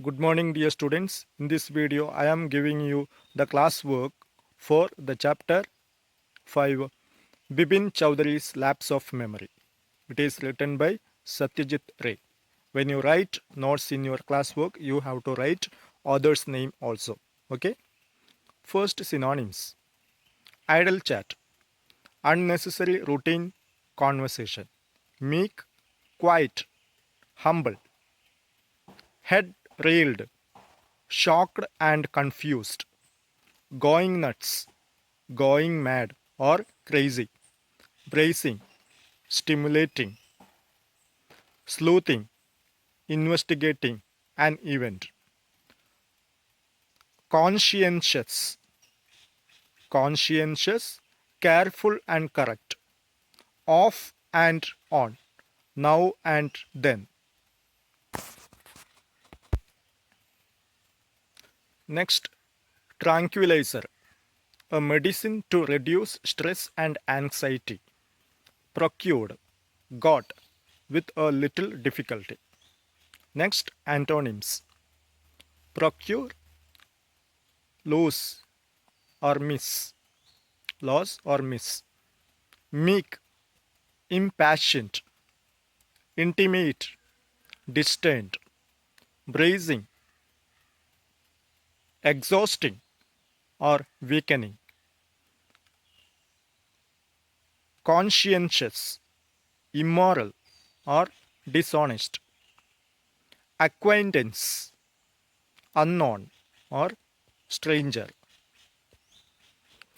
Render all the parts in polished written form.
Good morning, dear students. In this video, I am giving you the classwork for the chapter 5, Bibin Chowdhury's Lapse of Memory. It is written by Satyajit Ray. When you write notes in your classwork, you have to write author's name also. Okay? First, synonyms. Idle chat, unnecessary routine conversation. Meek, quiet, humble. Head railed, shocked and confused. Going nuts, going mad or crazy, bracing, stimulating, sleuthing, investigating an event, conscientious, conscientious, careful and correct, off and on, now and then. Next, tranquilizer, a medicine to reduce stress and anxiety, procured, got, with a little difficulty. Next, antonyms. Procure, lose or miss, loss or miss. Meek, impatient, intimate, distant, bracing, exhausting or weakening. Conscientious, immoral or dishonest. Acquaintance, unknown or stranger.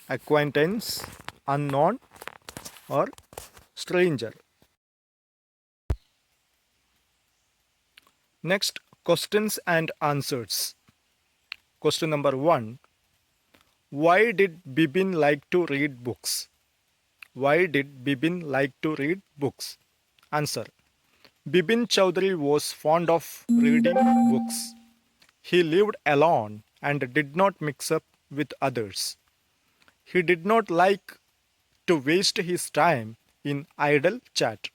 Acquaintance, unknown or stranger. Next, questions and answers. Question number 1. Why did Bibin like to read books? Why did Bibin like to read books? Answer. Bibin Chowdhury was fond of reading books. He lived alone and did not mix up with others. He did not like to waste his time in idle chat.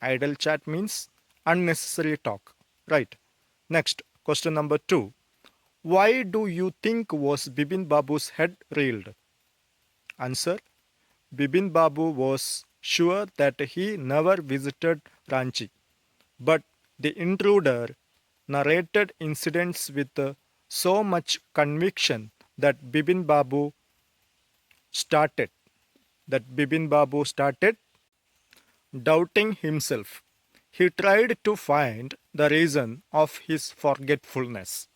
Idle chat means unnecessary talk. Right. Next, question number 2. Why do you think was Bibin Babu's head railed? Answer. Bibin Babu was sure that he never visited Ranchi, but the intruder narrated incidents with so much conviction that started Bibin Babu started doubting himself. He tried to find the reason of his forgetfulness.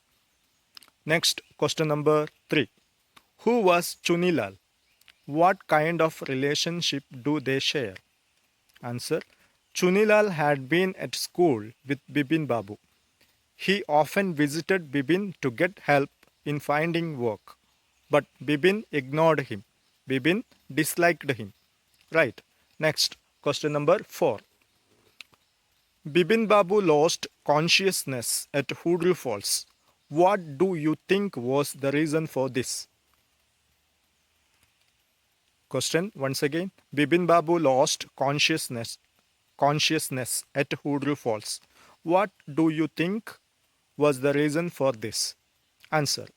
Next, question number 3. Who was Chunilal? What kind of relationship do they share? Answer. Chunilal had been at school with Bibin Babu. He often visited Bibin to get help in finding work. But Bibin ignored him. Bibin disliked him. Right. Next, question number 4. Bibin Babu lost consciousness at Hoodoo Falls. What do you think was the reason for this? Question once again. Bibin Babu lost consciousness at Hoodoo Falls. What do you think was the reason for this? Answer.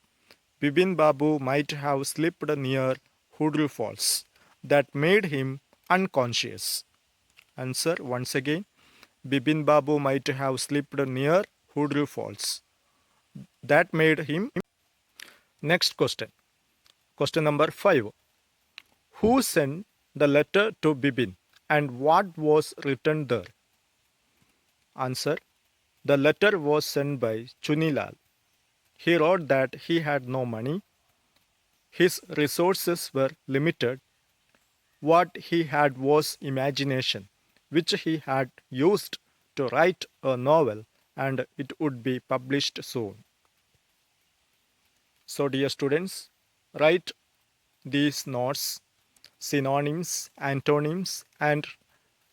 Bibin Babu might have slipped near Hoodoo Falls. That made him unconscious. Answer once again. Bibin Babu might have slipped near Hoodoo Falls. That made him. Next question. Question number 5. Who sent the letter to Bibin and what was written there? Answer. The letter was sent by Chunilal. He wrote that he had no money, his resources were limited, what he had was imagination, which he had used to write a novel, and it would be published soon. So, dear students, write these notes, synonyms, antonyms, and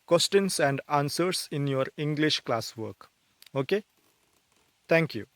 questions and answers in your English classwork. Okay? Thank you.